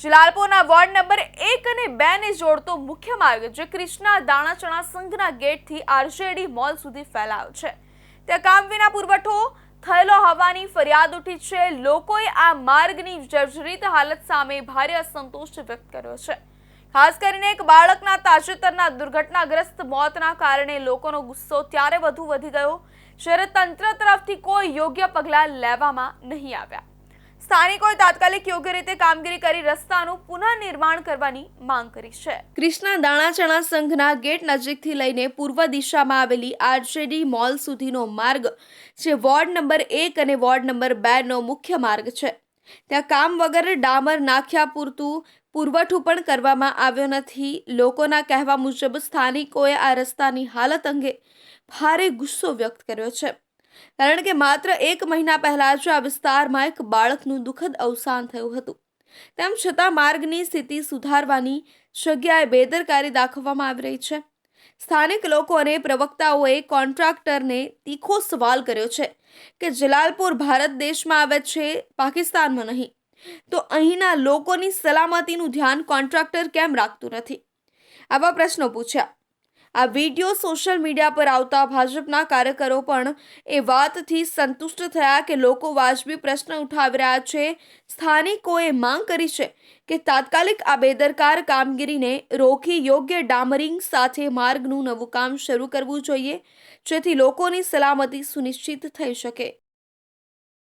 જલાલપોરના ward number 1 અને 2 ને જોડતો મુખ્ય માર્ગ જે કૃષ્ણા દાણાચણા સંઘના ગેટથી આરજેડી મોલ સુધી ફેલાયો છે, ત્યાં કામ વિના પુરવઠો થયેલો હોવાની ફરિયાદ ઉઠી છે। લોકોએ આ માર્ગની જર્જરિત હાલત સામે ભારે અસંતોષ વ્યક્ત કર્યો છે। ખાસ કરીને એક બાળકના તાજેતરના દુર્ઘટનાગ્રસ્ત મોતના કારણે લોકોનો ગુસ્સો ત્યારે વધુ વધી ગયો જ્યારે તંત્ર તરફથી કોઈ યોગ્ય પગલાં લેવામાં નહીં આવ્યા। સ્થાનિકોએ તાત્કાલિક યોગ્ય રીતે કામગીરી કરી રસ્તાનું પુનઃનિર્માણ કરવાની માંગ કરી છે। કૃષ્ણા દાણાચણા સંઘના ગેટ નજીકથી લઈને પૂર્વ દિશામાં આવેલી આરજેડી મોલ સુધીનો માર્ગ જે વોર્ડ નંબર 1 અને વોર્ડ નંબર 2 નો મુખ્ય માર્ગ છે, ત્યાં કામ વગર ડામર નાખ્યા પૂરતું પુરવઠો પણ કરવામાં આવ્યો નથી। લોકોના કહેવા મુજબ સ્થાનિકોએ આ રસ્તાની હાલત અંગે ભારે ગુસ્સો વ્યક્ત કર્યો છે, કારણ કે માત્ર 1 મહિના પહેલા જ આ વિસ્તારમાં એક બાળકનું દુઃખદ અવસાન થયું હતું। તેમ છતાં માર્ગની સ્થિતિ સુધારવાની જગ્યાએ બેદરકારી દાખવવામાં આવી રહી છે। સ્થાનિક લોકો અને પ્રવક્તાઓએ કોન્ટ્રાક્ટરને તીખો સવાલ કર્યો છે કે જલાલપોર ભારત દેશમાં આવે છે, પાકિસ્તાનમાં નહીં, તો અહીંના લોકોની સલામતીનું ધ્યાન કોન્ટ્રાક્ટર કેમ રાખતું નથી? આવા પ્રશ્નો પૂછ્યા। આ વિડીયો સોશિયલ મીડિયા પર આવતા ભાજપના કાર્યકરો પણ એ વાતથી સંતુષ્ટ થયા કે લોકો વાજબી પ્રશ્ન ઉઠાવી રહ્યા છે। સ્થાનિકોએ માંગ કરી છે કે તાત્કાલિક આ બેદરકાર કામગીરીને રોકી યોગ્ય ડામરિંગ સાથે માર્ગનું નવું કામ શરૂ કરવું જોઈએ, જેથી લોકોની સલામતી સુનિશ્ચિત થઈ શકે।